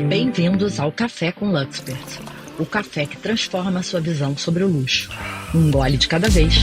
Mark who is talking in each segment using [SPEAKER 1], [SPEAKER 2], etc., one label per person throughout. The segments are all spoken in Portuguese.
[SPEAKER 1] Bem-vindos ao Café com Luxpert, o café que transforma a sua visão sobre o luxo. Um gole de cada vez.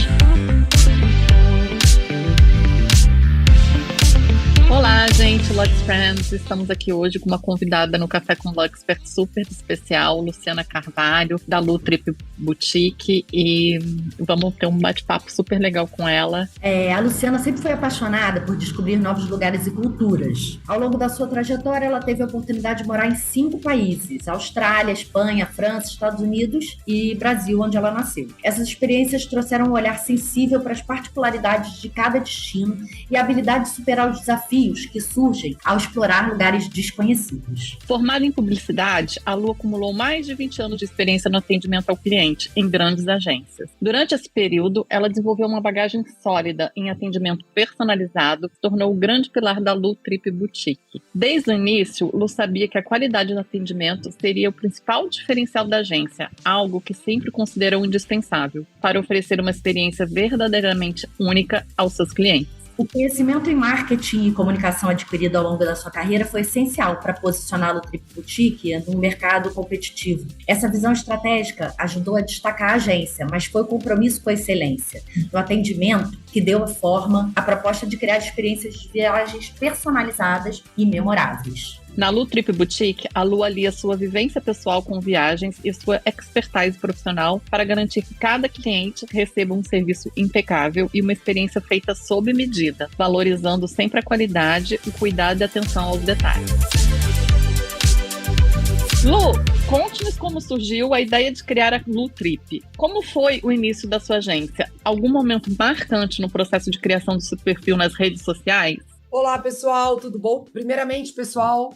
[SPEAKER 2] Olá, gente, Lux Friends. Estamos aqui hoje com uma convidada no Café com Luxpert super especial, Luciana Carvalho, da Lu Trip Boutique, e vamos ter um bate-papo super legal com ela.
[SPEAKER 3] A Luciana sempre foi apaixonada por descobrir novos lugares e culturas. Ao longo da sua trajetória, ela teve a oportunidade de morar em 5 países: Austrália, Espanha, França, Estados Unidos e Brasil, onde ela nasceu. Essas experiências trouxeram um olhar sensível para as particularidades de cada destino e a habilidade de superar os desafios que surgem ao explorar lugares desconhecidos.
[SPEAKER 2] Formada em publicidade, a Lu acumulou mais de 20 anos de experiência no atendimento ao cliente em grandes agências. Durante esse período, ela desenvolveu uma bagagem sólida em atendimento personalizado, que tornou o grande pilar da Lu Trip Boutique. Desde o início, Lu sabia que a qualidade do atendimento seria o principal diferencial da agência, algo que sempre considerou indispensável para oferecer uma experiência verdadeiramente única aos seus clientes.
[SPEAKER 3] O conhecimento em marketing e comunicação adquirido ao longo da sua carreira foi essencial para posicioná-lo Trip Boutique num mercado competitivo. Essa visão estratégica ajudou a destacar a agência, mas foi o compromisso com a excelência no atendimento que deu a forma à proposta de criar experiências de viagens personalizadas e memoráveis.
[SPEAKER 2] Na Lu Trip Boutique, a Lu alia sua vivência pessoal com viagens e sua expertise profissional para garantir que cada cliente receba um serviço impecável e uma experiência feita sob medida, valorizando sempre a qualidade, o cuidado e atenção aos detalhes. Lu, conte-nos como surgiu a ideia de criar a Lu Trip. Como foi o início da sua agência? Algum momento marcante no processo de criação do seu perfil nas redes sociais?
[SPEAKER 4] Olá, pessoal, tudo bom? Primeiramente, pessoal,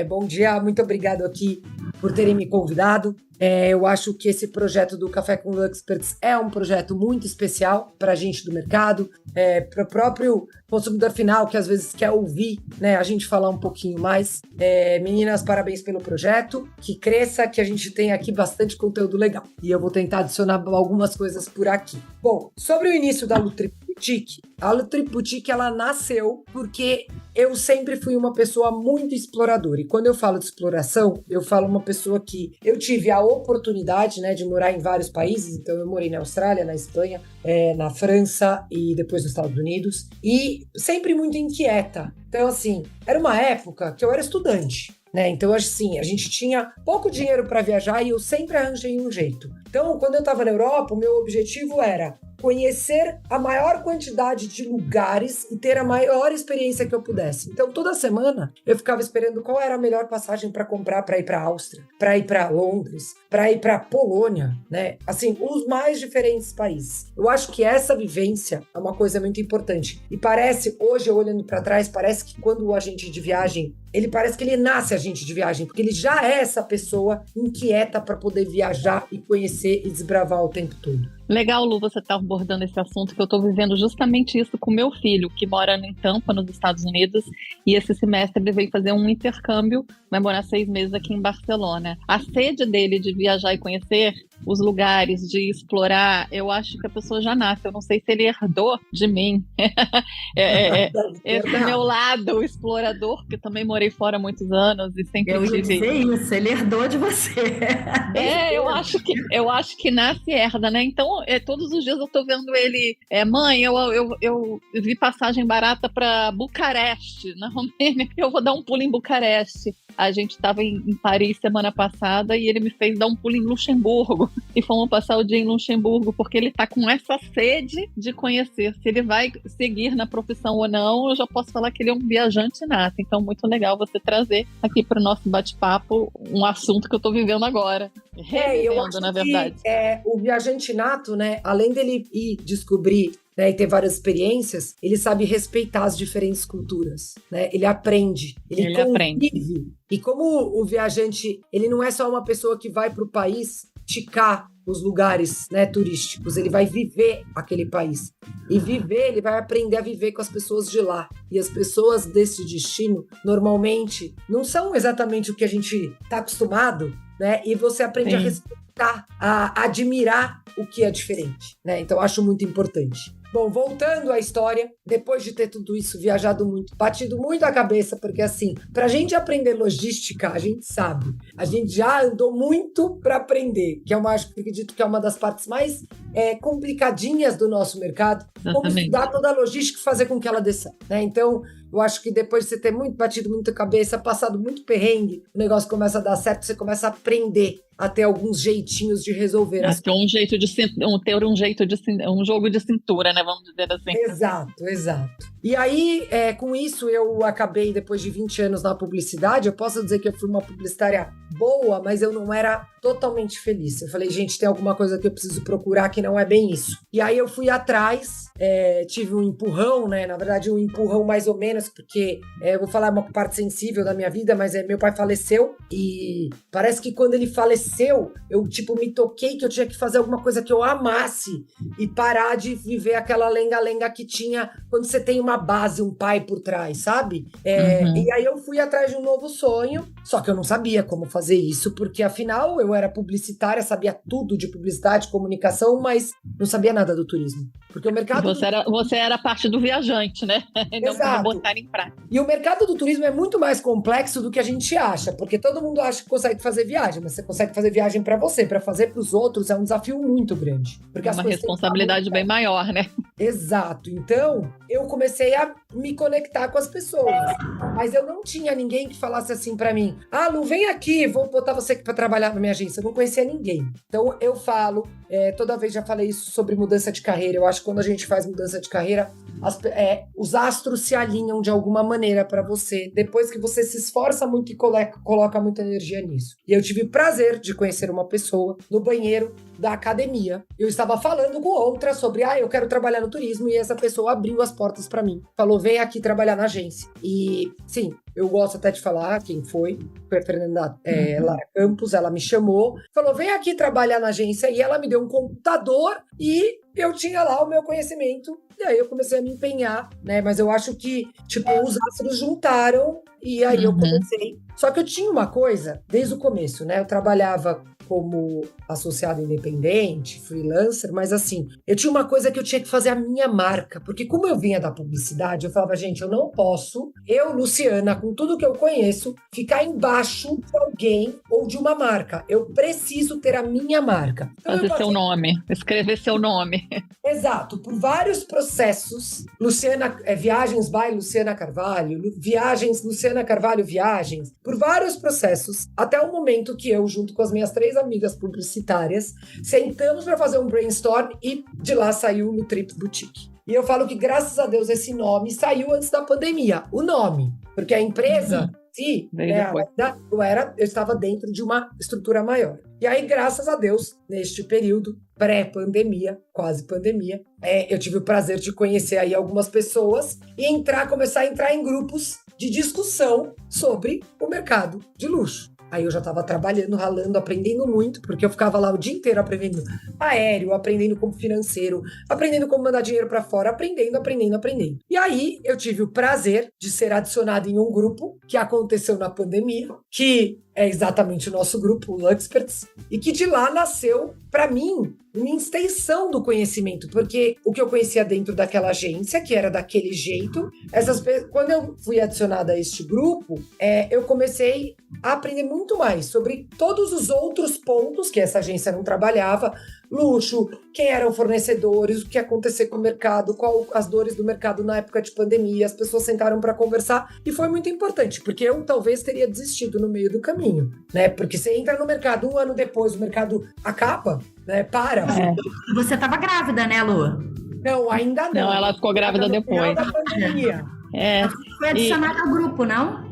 [SPEAKER 4] bom dia, muito obrigado aqui por terem me convidado. Eu acho que esse projeto do Café com Luxperts é um projeto muito especial para a gente do mercado, para o próprio consumidor final que às vezes quer ouvir, né, a gente falar um pouquinho mais. Meninas, parabéns pelo projeto, que cresça, que a gente tenha aqui bastante conteúdo legal. E eu vou tentar adicionar algumas coisas por aqui. Bom, sobre o início da Lu Trip Boutique, a Lu Trip Boutique ela nasceu porque eu sempre fui uma pessoa muito exploradora. E quando eu falo de exploração, eu falo uma pessoa que eu tive a oportunidade, né, de morar em vários países. Então eu morei na Austrália, na Espanha, na França e depois nos Estados Unidos. E sempre muito inquieta. Então, assim, era uma época que eu era estudante, né? Então, assim, a gente tinha pouco dinheiro para viajar e eu sempre arranjei um jeito. Então, quando eu estava na Europa, o meu objetivo era conhecer a maior quantidade de lugares e ter a maior experiência que eu pudesse. Então, toda semana, eu ficava esperando qual era a melhor passagem para comprar para ir para a Áustria, para ir para Londres, para ir para a Polônia, né? Assim, os mais diferentes países. Eu acho que essa vivência é uma coisa muito importante. E parece, hoje, eu olhando para trás, parece que quando o agente de viagem, ele parece que ele nasce agente de viagem, porque ele já é essa pessoa inquieta para poder viajar e conhecer e desbravar o tempo todo.
[SPEAKER 2] Legal, Lu, você está abordando esse assunto, que eu estou vivendo justamente isso com meu filho, que mora em Tampa, nos Estados Unidos, e esse semestre ele veio fazer um intercâmbio, vai morar 6 meses aqui em Barcelona. A sede dele de viajar e conhecer os lugares, de explorar, eu acho que a pessoa já nasce. Eu não sei se ele herdou de mim. Esse meu lado explorador, que eu também morei fora há muitos anos e sempre
[SPEAKER 3] eu
[SPEAKER 2] tive...
[SPEAKER 3] ia dizer isso, ele herdou de você.
[SPEAKER 2] Eu acho que nasce e herda, né? Então, todos os dias eu tô vendo ele, mãe, eu vi passagem barata para Bucareste, na Romênia, eu vou dar um pulo em Bucareste. A gente estava em Paris semana passada e ele me fez dar um pulo em Luxemburgo. E fomos passar o dia em Luxemburgo, porque ele tá com essa sede de conhecer. Se ele vai seguir na profissão ou não, eu já posso falar que ele é um viajante nato. Então, muito legal você trazer aqui para o nosso bate-papo um assunto que eu tô vivendo agora.
[SPEAKER 4] Eu acho
[SPEAKER 2] na verdade.
[SPEAKER 4] Que o viajante nato, né, além dele ir descobrir, né, e ter várias experiências, ele sabe respeitar as diferentes culturas, né? Ele aprende, ele convive. E como o viajante, ele não é só uma pessoa que vai para o país ticar os lugares, né, turísticos, ele vai viver aquele país. E viver, ele vai aprender a viver com as pessoas de lá. E as pessoas desse destino, normalmente, não são exatamente o que a gente está acostumado, né? E você aprende a respeitar, a admirar o que é diferente, né? Então, acho muito importante. Bom, voltando à história, depois de ter tudo isso, viajado muito, batido muito a cabeça, porque assim, pra gente aprender logística, a gente sabe, a gente já andou muito para aprender, que é acredito que é uma das partes mais complicadinhas do nosso mercado, como estudar toda a logística e fazer com que ela dê certo, né? Então, eu acho que depois de você ter batido muito a cabeça, passado muito perrengue, o negócio começa a dar certo, você começa a aprender a ter alguns jeitinhos de resolver as
[SPEAKER 2] coisas. Ter um jogo de cintura, né? Vamos dizer assim.
[SPEAKER 4] Exato. E aí, com isso, eu acabei, depois de 20 anos na publicidade, eu posso dizer que eu fui uma publicitária boa, mas eu não era totalmente feliz. Eu falei, gente, tem alguma coisa que eu preciso procurar que não é bem isso. E aí eu fui atrás, tive um empurrão, né? Na verdade, um empurrão mais ou menos, porque eu vou falar uma parte sensível da minha vida, mas meu pai faleceu e parece que quando ele faleceu, eu me toquei que eu tinha que fazer alguma coisa que eu amasse e parar de viver aquela lenga-lenga que tinha quando você tem uma base, um pai por trás, sabe? E aí eu fui atrás de um novo sonho, só que eu não sabia como fazer isso, porque afinal eu era publicitária, sabia tudo de publicidade, comunicação, mas não sabia nada do turismo. Porque o mercado...
[SPEAKER 2] Você era parte do viajante, né? Não
[SPEAKER 4] Exato.
[SPEAKER 2] Botar em prática.
[SPEAKER 4] E o mercado do turismo é muito mais complexo do que a gente acha, porque todo mundo acha que consegue fazer viagem, mas você consegue fazer viagem para você, para fazer para os outros é um desafio muito grande. Porque
[SPEAKER 2] uma responsabilidade bem maior, né?
[SPEAKER 4] Exato. Então, eu comecei a me conectar com as pessoas, mas eu não tinha ninguém que falasse assim para mim, Lu, vem aqui, vou botar você aqui para trabalhar na minha agência. Eu não conhecia ninguém. Então, eu falo, toda vez já falei isso sobre mudança de carreira. Eu acho que quando a gente faz mudança de carreira, os astros se alinham de alguma maneira para você, depois que você se esforça muito e coloca muita energia nisso. E eu tive o prazer de conhecer uma pessoa no banheiro da academia. Eu estava falando com outra sobre, eu quero trabalhar no turismo, e essa pessoa abriu as portas para mim. Falou, vem aqui trabalhar na agência. E, sim, eu gosto até de falar quem foi a Fernanda Lara Campos, ela me chamou, falou, vem aqui trabalhar na agência, e ela me deu um computador e eu tinha lá o meu conhecimento, e aí eu comecei a me empenhar, né? Mas eu acho que, os astros juntaram, e aí eu comecei. Só que eu tinha uma coisa, desde o começo, né? Eu trabalhava como associado independente, freelancer, mas assim, eu tinha uma coisa que eu tinha que fazer a minha marca, porque como eu vinha da publicidade, eu falava, gente, eu não posso, Luciana, com tudo que eu conheço, ficar embaixo de alguém ou de uma marca. Eu preciso ter a minha marca. Então,
[SPEAKER 2] fazer seu nome, escrever seu nome.
[SPEAKER 4] Exato, por vários processos, Viagens by Luciana Carvalho, Viagens, Luciana Carvalho Viagens, por vários processos, até o momento que eu, junto com as minhas 3 amigas publicitárias, sentamos para fazer um brainstorm e de lá saiu o Nutrips Boutique. E eu falo que, graças a Deus, esse nome saiu antes da pandemia. O nome, porque a empresa... eu estava dentro de uma estrutura maior. E aí, graças a Deus, neste período pré-pandemia, quase pandemia, eu tive o prazer de conhecer aí algumas pessoas e começar a entrar em grupos de discussão sobre o mercado de luxo. Aí eu já estava trabalhando, ralando, aprendendo muito, porque eu ficava lá o dia inteiro aprendendo aéreo, aprendendo como financeiro, aprendendo como mandar dinheiro para fora, aprendendo. E aí eu tive o prazer de ser adicionado em um grupo que aconteceu na pandemia, que é exatamente o nosso grupo, o Luxperts, e que de lá nasceu, para mim, uma extensão do conhecimento, porque o que eu conhecia dentro daquela agência, que era daquele jeito, quando eu fui adicionada a este grupo, eu comecei a aprender muito mais sobre todos os outros pontos que essa agência não trabalhava, luxo, quem eram fornecedores, o que ia acontecer com o mercado, qual as dores do mercado na época de pandemia, as pessoas sentaram para conversar, e foi muito importante, porque eu talvez teria desistido no meio do caminho, né? Porque você entra no mercado, 1 ano depois o mercado acaba, né? Para.
[SPEAKER 3] Você estava grávida, né, Lu?
[SPEAKER 4] Não, ainda não.
[SPEAKER 2] Não, ela ficou grávida depois.
[SPEAKER 4] Da pandemia.
[SPEAKER 3] Foi adicionada ao grupo, não?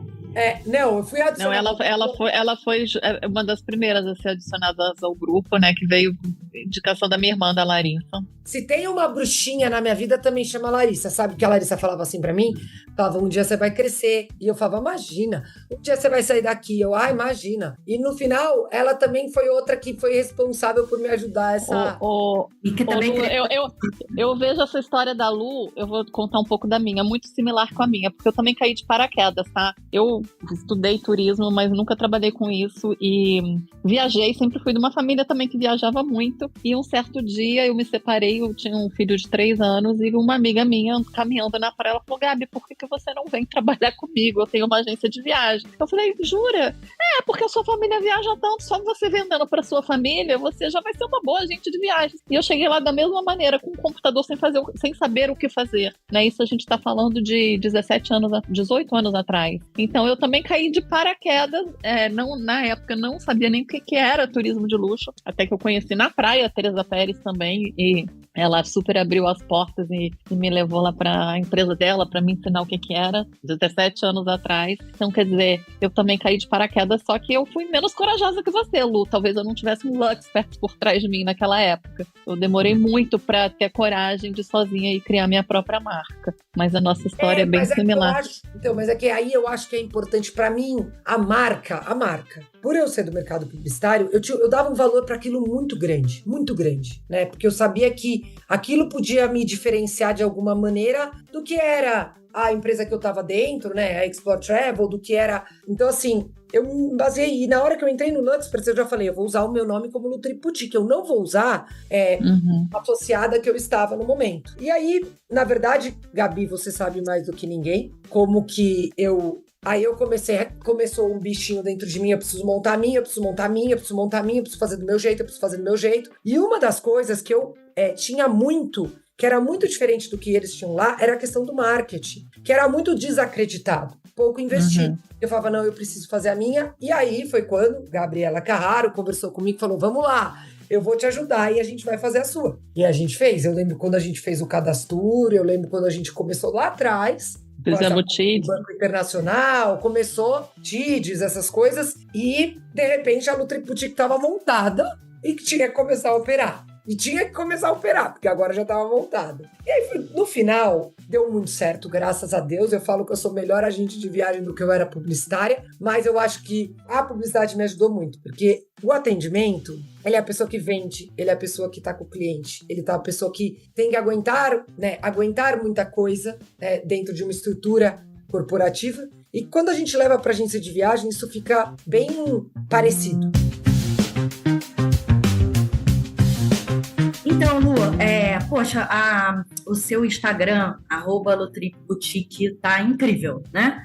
[SPEAKER 4] Não, eu fui adicionada.
[SPEAKER 2] Não, ela foi uma das primeiras a ser adicionadas ao grupo, né? Que veio indicação da minha irmã, da Larissa.
[SPEAKER 4] Se tem uma bruxinha na minha vida, também chama Larissa. Sabe que a Larissa falava assim pra mim? Falava, um dia você vai crescer. E eu falava, imagina. Um dia você vai sair daqui. Eu, imagina. E no final, ela também foi outra que foi responsável por me ajudar essa...
[SPEAKER 3] E que também
[SPEAKER 2] eu vejo essa história da Lu, eu vou contar um pouco da minha, muito similar com a minha, porque eu também caí de paraquedas, tá? Eu estudei turismo, mas nunca trabalhei com isso e viajei, sempre fui de uma família também que viajava muito muito. E um certo dia eu me separei, eu tinha um filho de 3 anos e uma amiga minha caminhando na praia, ela falou, Gabi, por que você não vem trabalhar comigo? Eu tenho uma agência de viagem. Eu falei, jura? Porque a sua família viaja tanto, só você vendendo para sua família, você já vai ser uma boa agente de viagens. E eu cheguei lá da mesma maneira, com um computador sem saber o que fazer, né? Isso a gente tá falando de 18 anos atrás. Então eu também caí de paraquedas, na época não sabia nem o que era turismo de luxo, até que eu conheci na praia a Teresa Pérez também, e ela super abriu as portas e me levou lá para a empresa dela para me ensinar o que era, 17 anos atrás. Então, quer dizer, eu também caí de paraquedas, só que eu fui menos corajosa que você, Lu. Talvez eu não tivesse um Luxpert por trás de mim naquela época. Eu demorei muito para ter coragem de sozinha e criar minha própria marca. Mas a nossa história é bem similar.
[SPEAKER 4] Mas é que aí eu acho que é importante para mim a marca. Por eu ser do mercado publicitário, eu dava um valor para aquilo muito grande, né? Porque eu sabia que aquilo podia me diferenciar de alguma maneira do que era a empresa que eu estava dentro, né? A Explore Travel, do que era... Então, assim, eu me baseei. E na hora que eu entrei no Luxpert, eu já falei, eu vou usar o meu nome como Lutrip Boutique. Eu não vou usar associada que eu estava no momento. E aí, na verdade, Gabi, você sabe mais do que ninguém, como que eu... Aí começou um bichinho dentro de mim, eu preciso montar a minha, eu preciso fazer do meu jeito. E uma das coisas que eu tinha muito, que era muito diferente do que eles tinham lá, era a questão do marketing, que era muito desacreditado, pouco investido. Eu falava, não, eu preciso fazer a minha. E aí foi quando Gabriela Carraro conversou comigo e falou, vamos lá, eu vou te ajudar e a gente vai fazer a sua. E a gente fez. Eu lembro quando a gente fez o cadastro, eu lembro quando a gente começou lá atrás,
[SPEAKER 2] fizemos TIDS.
[SPEAKER 4] Banco Internacional, começou TIDS, essas coisas, e de repente a Lutrip Boutique estava montada e que tinha que começar a operar. Porque agora já estava montada. E aí, no final, deu muito certo, graças a Deus. Eu falo que eu sou melhor agente de viagem do que eu era publicitária, mas eu acho que a publicidade me ajudou muito, porque o atendimento, ele é a pessoa que vende, ele é a pessoa que está com o cliente, ele tá a pessoa que tem que aguentar muita coisa, né, dentro de uma estrutura corporativa. E quando a gente leva para a agência de viagem, isso fica bem parecido.
[SPEAKER 3] Então, Lu, o seu Instagram, @LutripBoutique, tá incrível, né?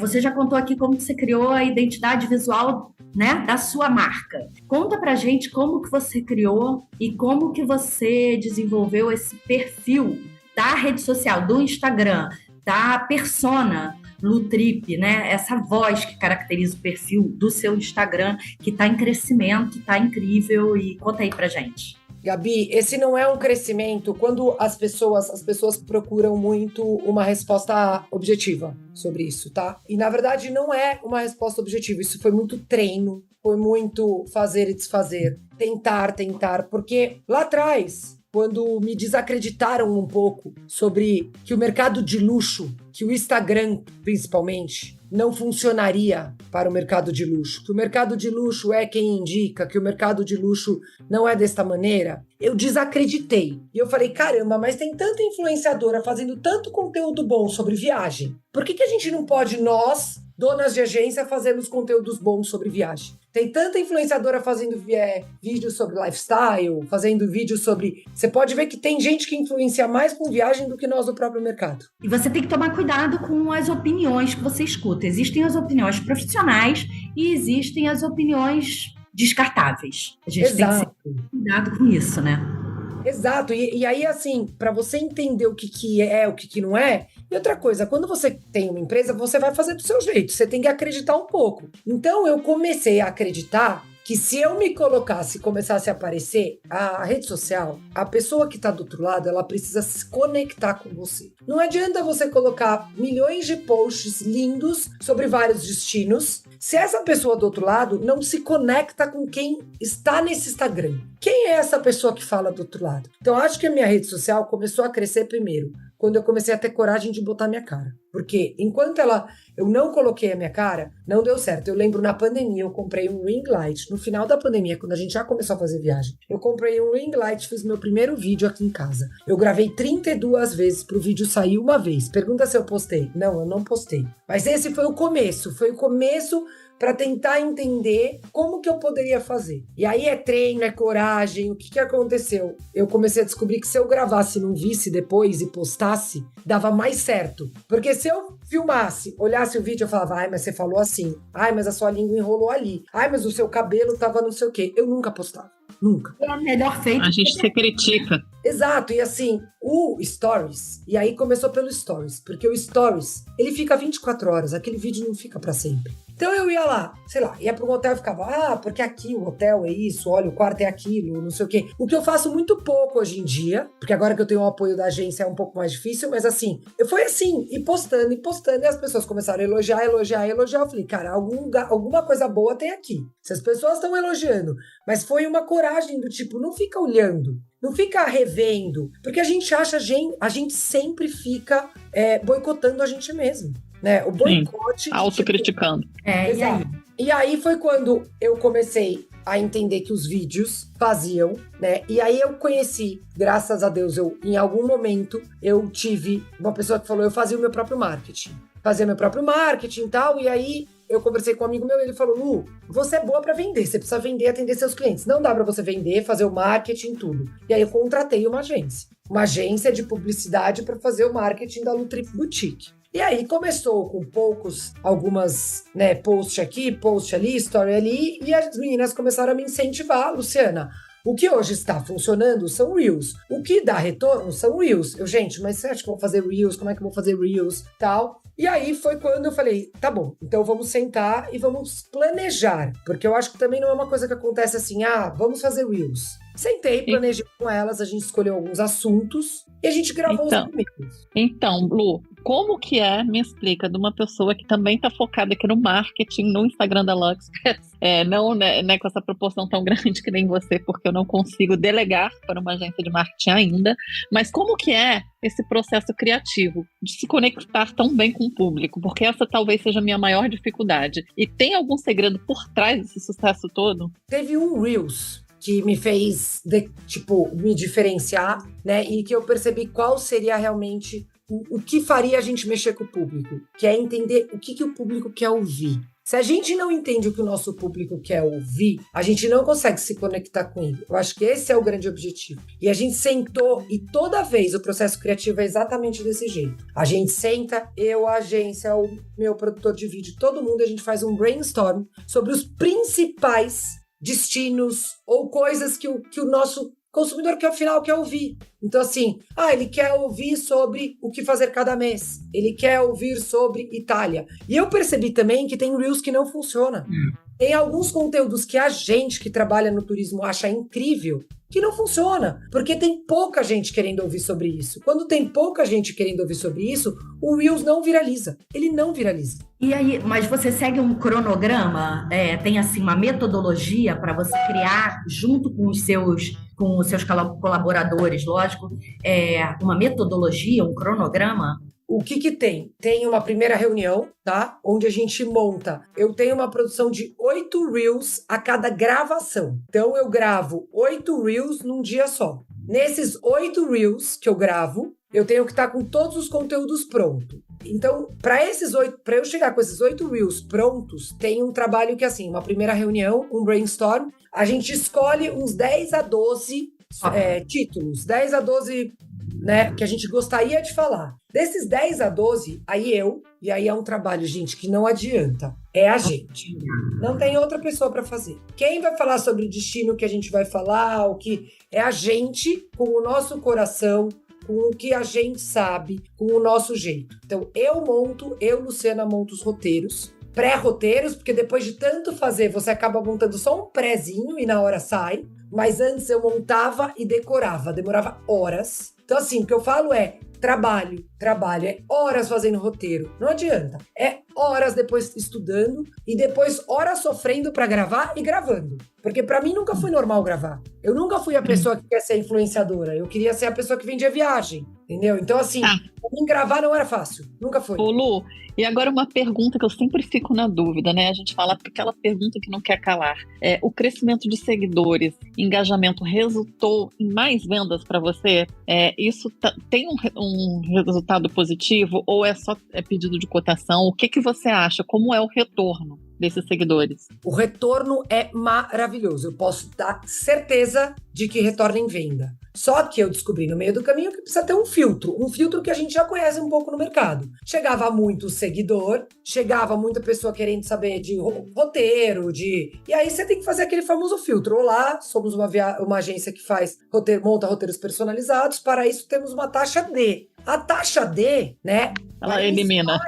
[SPEAKER 3] Você já contou aqui como que você criou a identidade visual, né, da sua marca. Conta pra gente como que você criou e como que você desenvolveu esse perfil da rede social, do Instagram, da persona Lutrip, né? Essa voz que caracteriza o perfil do seu Instagram, que tá em crescimento, tá incrível. E conta aí pra gente.
[SPEAKER 4] Gabi, esse não é um crescimento quando as pessoas procuram muito uma resposta objetiva sobre isso, tá? E na verdade não é uma resposta objetiva, isso foi muito treino, foi muito fazer e desfazer, tentar, porque lá atrás, quando me desacreditaram um pouco sobre que o mercado de luxo, que o Instagram principalmente, não funcionaria para o mercado de luxo, que o mercado de luxo é quem indica, que o mercado de luxo não é desta maneira, eu desacreditei. E eu falei, caramba, mas tem tanta influenciadora fazendo tanto conteúdo bom sobre viagem. Por que a gente não pode, nós, donas de agência, fazermos conteúdos bons sobre viagem? Tem tanta influenciadora fazendo vídeos sobre lifestyle, fazendo vídeos sobre... Você pode ver que tem gente que influencia mais com viagem do que nós do próprio mercado.
[SPEAKER 3] E você tem que tomar cuidado com as opiniões que você escuta. Existem as opiniões profissionais e existem as opiniões descartáveis. A gente tem que ter cuidado com isso, né?
[SPEAKER 4] Exato. E aí, assim, para você entender o que é, o que não é... E outra coisa, quando você tem uma empresa, você vai fazer do seu jeito. Você tem que acreditar um pouco. Então, eu comecei a acreditar que se eu me colocasse e começasse a aparecer, a rede social, a pessoa que está do outro lado, ela precisa se conectar com você. Não adianta você colocar milhões de posts lindos sobre vários destinos, se essa pessoa do outro lado não se conecta com quem está nesse Instagram. Quem é essa pessoa que fala do outro lado? Então, acho que a minha rede social começou a crescer primeiro, quando eu comecei a ter coragem de botar minha cara. Porque enquanto eu não coloquei a minha cara, não deu certo. Eu lembro na pandemia, eu comprei um ring light. No final da pandemia, quando a gente já começou a fazer viagem, eu comprei um ring light, fiz meu primeiro vídeo aqui em casa. Eu gravei 32 vezes pro vídeo sair uma vez. Pergunta se eu postei. Não, eu não postei. Mas esse foi o começo. Foi o começo para tentar entender como que eu poderia fazer. E aí é treino, é coragem. O que aconteceu? Eu comecei a descobrir que se eu gravasse e não visse depois e postasse, dava mais certo. Porque se eu filmasse, olhasse o vídeo, eu falava, ai, mas você falou assim. Ai, mas a sua língua enrolou ali. Ai, mas o seu cabelo tava não sei o quê. Eu nunca postava. Nunca.
[SPEAKER 3] É melhor feito.
[SPEAKER 2] A gente se critica.
[SPEAKER 4] Exato, e assim, o Stories, e aí começou pelo Stories, porque o Stories, ele fica 24 horas, aquele vídeo não fica pra sempre. Então eu ia lá, sei lá, ia para um hotel e ficava, porque aqui o hotel é isso, olha, o quarto é aquilo, não sei o quê. O que eu faço muito pouco hoje em dia, porque agora que eu tenho o apoio da agência é um pouco mais difícil, mas assim, foi assim, e postando, e as pessoas começaram a elogiar. Eu falei, cara, alguma coisa boa tem aqui. Se as pessoas estão elogiando, mas foi uma coragem do tipo, não fica olhando. Não fica revendo, porque a gente acha, a gente sempre fica boicotando a gente mesmo, né? O boicote...
[SPEAKER 2] Autocriticando.
[SPEAKER 3] E aí?
[SPEAKER 4] E aí foi quando eu comecei a entender que os vídeos faziam, né? E aí eu conheci, graças a Deus, em algum momento, eu tive uma pessoa que falou, eu fazia o meu próprio marketing. Fazia meu próprio marketing e tal, e aí... Eu conversei com um amigo meu e ele falou, Lu, você é boa pra vender, você precisa vender e atender seus clientes. Não dá pra você vender, fazer o marketing, tudo. E aí eu contratei uma agência de publicidade pra fazer o marketing da Lu Trip Boutique. E aí começou com algumas, né, post aqui, post ali, story ali, e as meninas começaram a me incentivar, Luciana. O que hoje está funcionando são Reels. O que dá retorno são Reels. Gente, mas você acha que eu vou fazer Reels? Como é que eu vou fazer Reels? Tal. E aí foi quando eu falei, tá bom, então vamos sentar e vamos planejar. Porque eu acho que também não é uma coisa que acontece assim, vamos fazer Reels. Sentei, planejei com elas, a gente escolheu alguns assuntos e a gente gravou os primeiros.
[SPEAKER 2] Então, Lu, como que me explica, de uma pessoa que também está focada aqui no marketing, no Instagram da Luxpress, não né, com essa proporção tão grande que nem você, porque eu não consigo delegar para uma agência de marketing ainda, mas como que é esse processo criativo de se conectar tão bem com o público? Porque essa talvez seja a minha maior dificuldade. E tem algum segredo por trás desse sucesso todo?
[SPEAKER 4] Teve um Reels que me fez, me diferenciar, né? E que eu percebi qual seria realmente o que faria a gente mexer com o público, que é entender o que o público quer ouvir. Se a gente não entende o que o nosso público quer ouvir, a gente não consegue se conectar com ele. Eu acho que esse é o grande objetivo. E a gente sentou, e toda vez o processo criativo é exatamente desse jeito. A gente senta, eu, a agência, o meu produtor de vídeo, todo mundo, a gente faz um brainstorm sobre os principais destinos ou coisas que o nosso consumidor que ao final quer ouvir. Então assim, ele quer ouvir sobre o que fazer cada mês. Ele quer ouvir sobre Itália. E eu percebi também que tem Reels que não funciona. Tem alguns conteúdos que a gente que trabalha no turismo acha incrível, que não funciona, porque tem pouca gente querendo ouvir sobre isso. Quando tem pouca gente querendo ouvir sobre isso, o Reels não viraliza. Ele não viraliza.
[SPEAKER 3] E aí, mas você segue um cronograma? Tem assim uma metodologia para você criar, junto com os seus colaboradores, lógico, uma metodologia, um cronograma?
[SPEAKER 4] O que tem? Tem uma primeira reunião, tá? Onde a gente monta. Eu tenho uma produção de 8 Reels a cada gravação. Então, eu gravo 8 Reels num dia só. Nesses 8 Reels que eu gravo, eu tenho que estar com todos os conteúdos prontos. Então, para eu chegar com esses 8 Reels prontos, tem um trabalho que, assim, uma primeira reunião, um brainstorm. A gente escolhe uns 10 a 12 títulos. 10 a 12... né, que a gente gostaria de falar. Desses 10 a 12, aí é um trabalho, gente, que não adianta. É a gente. Não tem outra pessoa para fazer. Quem vai falar sobre o destino que a gente vai falar, o que é a gente, com o nosso coração, com o que a gente sabe, com o nosso jeito. Então, Luciana, monto os roteiros. Pré-roteiros, porque depois de tanto fazer, você acaba montando só um prézinho e na hora sai. Mas antes eu montava e decorava, demorava horas. Então assim, o que eu falo é trabalho, é horas fazendo roteiro. Não adianta. É horas depois estudando e depois horas sofrendo pra gravar e gravando. Porque pra mim nunca foi normal gravar. Eu nunca fui a pessoa que quer ser influenciadora. Eu queria ser a pessoa que vendia viagem, entendeu? Então, assim, pra mim gravar não era fácil. Nunca foi.
[SPEAKER 2] Ô, Lu, e agora uma pergunta que eu sempre fico na dúvida, né? A gente fala aquela pergunta que não quer calar. O crescimento de seguidores, engajamento, resultou em mais vendas para você? Isso tem um resultado positivo ou é só pedido de cotação? O que você acha? Como é o retorno desses seguidores?
[SPEAKER 4] O retorno é maravilhoso. Eu posso dar certeza de que retorna em venda. Só que eu descobri no meio do caminho que precisa ter um filtro que a gente já conhece um pouco no mercado. Chegava muito seguidor, chegava muita pessoa querendo saber de roteiro, e aí você tem que fazer aquele famoso filtro. Olá, somos uma agência que faz monta roteiros personalizados, para isso temos uma taxa D. A taxa D, né?
[SPEAKER 2] Ela elimina.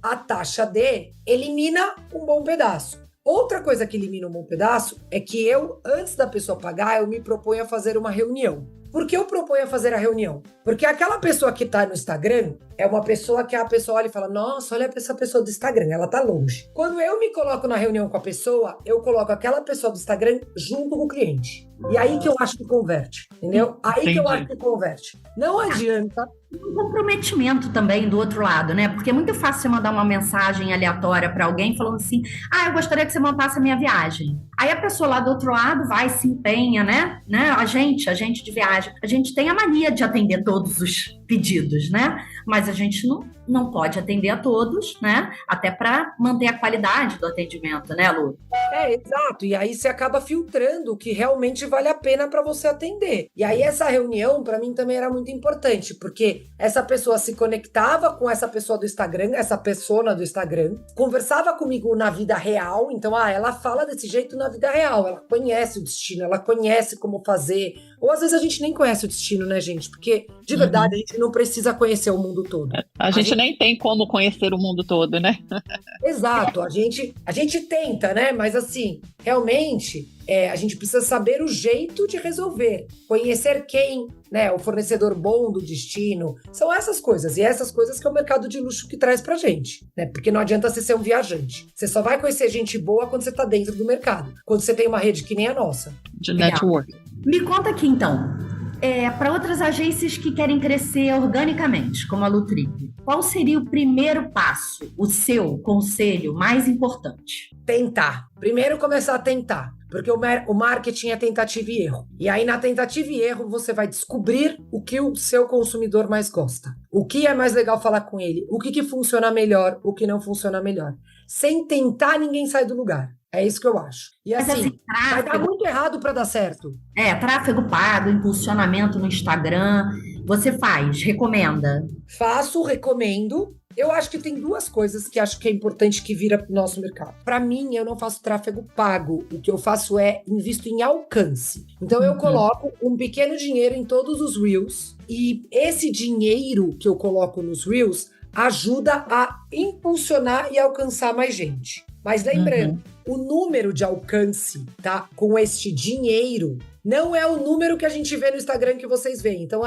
[SPEAKER 4] A taxa D elimina um bom pedaço. Outra coisa que elimina um bom pedaço é que eu, antes da pessoa pagar, eu me proponho a fazer uma reunião. Por que eu proponho a fazer a reunião? Porque aquela pessoa que tá no Instagram é uma pessoa que a pessoa olha e fala: nossa, olha essa pessoa do Instagram, ela tá longe. Quando eu me coloco na reunião com a pessoa, eu coloco aquela pessoa do Instagram junto com o cliente. E aí que eu acho que converte, entendeu? Aí
[SPEAKER 2] Entendi.
[SPEAKER 4] que eu acho que converte. Não adianta.
[SPEAKER 3] Um comprometimento também do outro lado, né? Porque é muito fácil você mandar uma mensagem aleatória para alguém falando assim: eu gostaria que você montasse a minha viagem. Aí a pessoa lá do outro lado vai, se empenha, né? A gente de viagem, a gente tem a mania de atender todos os pedidos, né? Mas a gente não pode atender a todos, né? Até para manter a qualidade do atendimento, né, Lu?
[SPEAKER 4] Exato. E aí você acaba filtrando o que realmente vale a pena para você atender. E aí essa reunião, para mim, também era muito importante, porque essa pessoa se conectava com essa pessoa do Instagram, essa persona do Instagram, conversava comigo na vida real. Então, ela fala desse jeito na vida real. Ela conhece o destino, ela conhece como fazer. Ou às vezes a gente nem conhece o destino, né, gente? Porque, de verdade, a gente não precisa conhecer o mundo todo.
[SPEAKER 2] A gente nem tem como conhecer o mundo todo, né?
[SPEAKER 4] Exato, a gente tenta, né? Mas assim, realmente, a gente precisa saber o jeito de resolver. Conhecer quem, né? O fornecedor bom do destino. São essas coisas. E essas coisas que é o mercado de luxo que traz pra gente, né? Porque não adianta você ser um viajante. Você só vai conhecer gente boa quando você tá dentro do mercado. Quando você tem uma rede que nem a nossa.
[SPEAKER 2] De network.
[SPEAKER 3] Me conta aqui, então. Para outras agências que querem crescer organicamente, como a Lutrip, qual seria o primeiro passo, o seu conselho mais importante?
[SPEAKER 4] Tentar. Primeiro começar a tentar. Porque o marketing é tentativa e erro. E aí, na tentativa e erro, você vai descobrir o que o seu consumidor mais gosta. O que é mais legal falar com ele. O que funciona melhor, o que não funciona melhor. Sem tentar, ninguém sai do lugar. É isso que eu acho. E assim, vai dar muito errado para dar certo.
[SPEAKER 3] Tráfego pago, impulsionamento no Instagram. Você recomenda?
[SPEAKER 4] Faço, recomendo. Eu acho que tem duas coisas que acho que é importante que vira pro nosso mercado. Para mim, eu não faço tráfego pago. O que eu faço invisto em alcance. Então, eu coloco um pequeno dinheiro em todos os Reels. E esse dinheiro que eu coloco nos Reels ajuda a impulsionar e alcançar mais gente. Mas lembrando, o número de alcance, tá? Com este dinheiro, não é o número que a gente vê no Instagram que vocês veem. Então,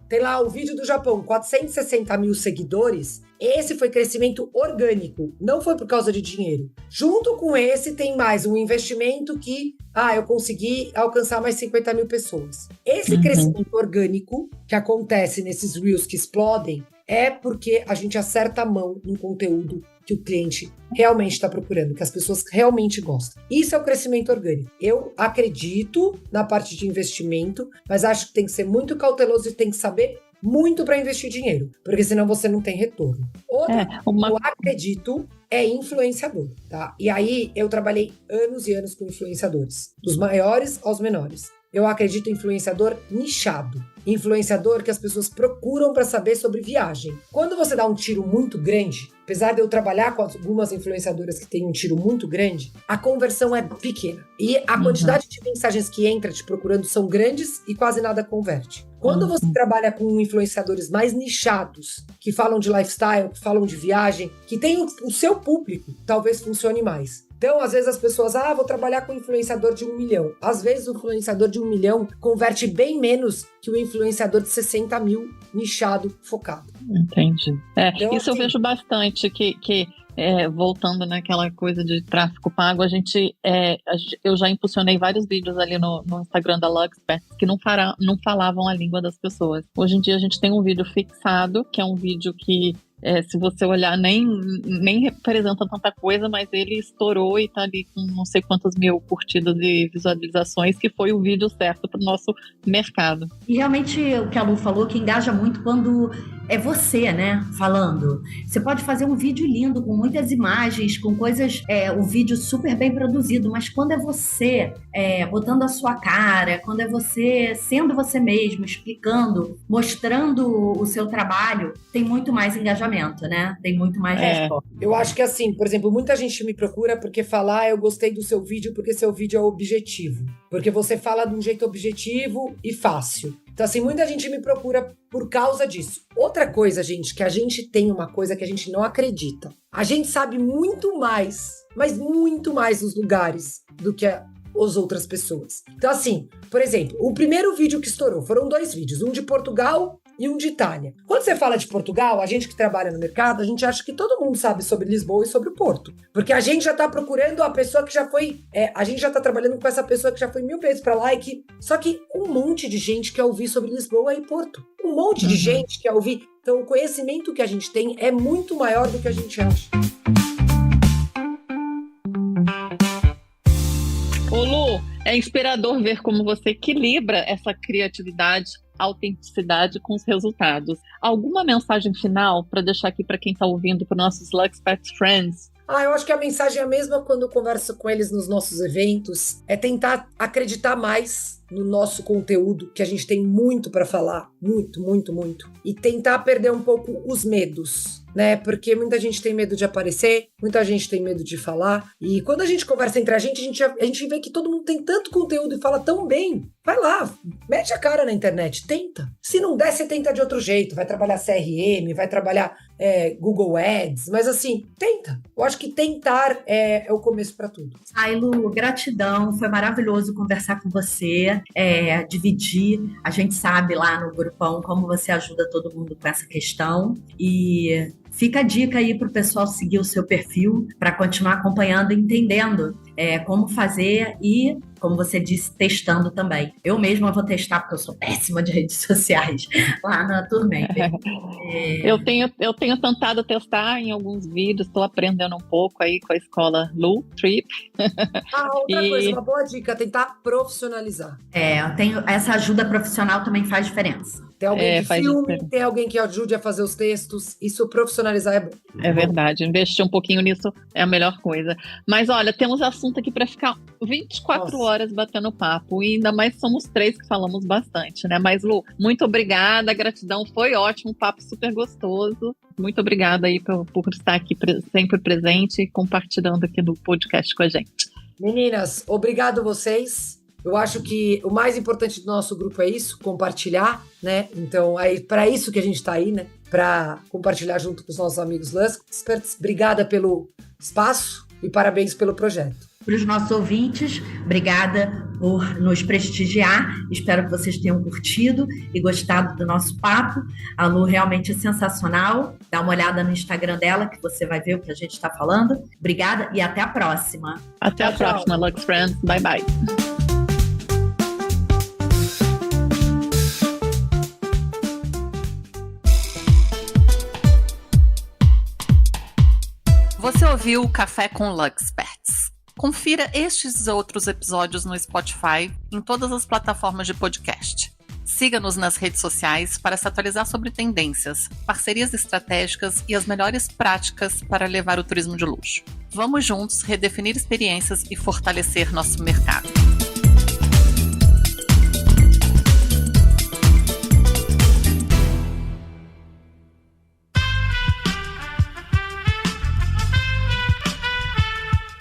[SPEAKER 4] tem lá o vídeo do Japão, 460 mil seguidores. Esse foi crescimento orgânico, não foi por causa de dinheiro. Junto com esse, tem mais um investimento que, eu consegui alcançar mais 50 mil pessoas. Esse crescimento orgânico que acontece nesses Reels que explodem, é porque a gente acerta a mão no conteúdo que o cliente realmente está procurando, que as pessoas realmente gostam. Isso é o crescimento orgânico. Eu acredito na parte de investimento, mas acho que tem que ser muito cauteloso e tem que saber muito para investir dinheiro, porque senão você não tem retorno. Outra que eu acredito é influenciador, tá? E aí eu trabalhei anos e anos com influenciadores, dos maiores aos menores. Eu acredito em influenciador nichado. Influenciador que as pessoas procuram para saber sobre viagem. Quando você dá um tiro muito grande, apesar de eu trabalhar com algumas influenciadoras que têm um tiro muito grande, a conversão é pequena. E a quantidade de mensagens que entra te procurando são grandes e quase nada converte. Quando você trabalha com influenciadores mais nichados, que falam de lifestyle, que falam de viagem, que tem o seu público, talvez funcione mais. Então, às vezes as pessoas, vou trabalhar com um influenciador de 1 milhão. Às vezes o influenciador de 1 milhão converte bem menos que o influenciador de 60 mil nichado, focado.
[SPEAKER 2] Entendi.
[SPEAKER 4] Então,
[SPEAKER 2] isso assim, eu vejo bastante, que voltando naquela coisa de tráfego pago, eu já impulsionei vários vídeos ali no Instagram da Luxperts que não falavam a língua das pessoas. Hoje em dia a gente tem um vídeo fixado, que é um vídeo que se você olhar, nem representa tanta coisa, mas ele estourou e tá ali com não sei quantas mil curtidas e visualizações, que foi o vídeo certo para o nosso mercado.
[SPEAKER 3] E realmente o que a Lu falou, que engaja muito quando é você, né, falando. Você pode fazer um vídeo lindo, com muitas imagens, com coisas, o vídeo super bem produzido, mas quando é você botando a sua cara, quando é você sendo você mesmo, explicando, mostrando o seu trabalho, tem muito mais engajamento, né? Tem muito mais resposta.
[SPEAKER 4] Eu acho que assim, por exemplo, muita gente me procura porque fala, eu gostei do seu vídeo porque seu vídeo é objetivo. Porque você fala de um jeito objetivo e fácil. Então, assim, muita gente me procura por causa disso. Outra coisa, gente, que a gente tem uma coisa que a gente não acredita. A gente sabe muito mais, mas muito mais dos lugares do que as outras pessoas. Então, assim, por exemplo, o primeiro vídeo que estourou, foram 2 vídeos, um de Portugal e um de Itália. Quando você fala de Portugal, a gente que trabalha no mercado, a gente acha que todo mundo sabe sobre Lisboa e sobre o Porto. Porque a gente já tá procurando a pessoa que já foi... a gente já tá trabalhando com essa pessoa que já foi 1000 vezes pra lá e que... Só que um monte de gente quer ouvir sobre Lisboa e Porto. Um monte de gente quer ouvir. Então, o conhecimento que a gente tem é muito maior do que a gente acha.
[SPEAKER 2] Ô Lu, é inspirador ver como você equilibra essa criatividade, autenticidade com os resultados. Alguma mensagem final para deixar aqui para quem está ouvindo, para nossos Luxperts Friends?
[SPEAKER 4] Eu acho que a mensagem é a mesma quando eu converso com eles nos nossos eventos, é tentar acreditar mais no nosso conteúdo, que a gente tem muito para falar, muito, muito, muito, e tentar perder um pouco os medos, né? Porque muita gente tem medo de aparecer, muita gente tem medo de falar, e quando a gente conversa entre a gente vê que todo mundo tem tanto conteúdo e fala tão bem. Vai lá, mete a cara na internet, tenta. Se não der, você tenta de outro jeito, vai trabalhar CRM, vai trabalhar Google Ads, mas assim, tenta. Eu acho que tentar é o começo para tudo.
[SPEAKER 3] Ai, Lu, gratidão, foi maravilhoso conversar com você, dividir. A gente sabe lá no grupão como você ajuda todo mundo com essa questão e fica a dica aí para o pessoal seguir o seu perfil para continuar acompanhando e entendendo como fazer e, como você disse, testando também. Eu mesma vou testar, porque eu sou péssima de redes sociais lá na Turmem.
[SPEAKER 2] Eu tenho tentado testar em alguns vídeos, estou aprendendo um pouco aí com a escola Lu Trip.
[SPEAKER 4] Outra coisa, uma boa dica, tentar profissionalizar.
[SPEAKER 3] Essa ajuda profissional também faz diferença.
[SPEAKER 4] Tem alguém que filme, tem alguém que ajude a fazer os textos. Isso profissionalizar é bom.
[SPEAKER 2] É verdade, investir um pouquinho nisso é a melhor coisa. Mas olha, temos assunto aqui para ficar 24 horas batendo papo. E ainda mais somos 3 que falamos bastante, né? Mas Lu, muito obrigada, gratidão, foi ótimo, um papo super gostoso. Muito obrigada aí por estar aqui sempre presente e compartilhando aqui do podcast com a gente.
[SPEAKER 4] Meninas, obrigado vocês. Eu acho que o mais importante do nosso grupo é isso, compartilhar, né? Então, é para isso que a gente está aí, né? Para compartilhar junto com os nossos amigos Luxperts. Obrigada pelo espaço e parabéns pelo projeto.
[SPEAKER 3] Para os nossos ouvintes, obrigada por nos prestigiar. Espero que vocês tenham curtido e gostado do nosso papo. A Lu realmente é sensacional. Dá uma olhada no Instagram dela que você vai ver o que a gente está falando. Obrigada e até a próxima.
[SPEAKER 2] Até a próxima, Lux Friends. Bye, bye. Você ouviu o Café com Luxperts. Confira estes e outros episódios no Spotify, em todas as plataformas de podcast. Siga-nos nas redes sociais para se atualizar sobre tendências, parcerias estratégicas e as melhores práticas para levar o turismo de luxo. Vamos juntos redefinir experiências e fortalecer nosso mercado.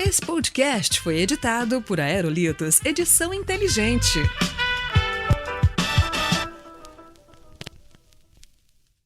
[SPEAKER 5] Esse podcast foi editado por Aerolitos Edição Inteligente.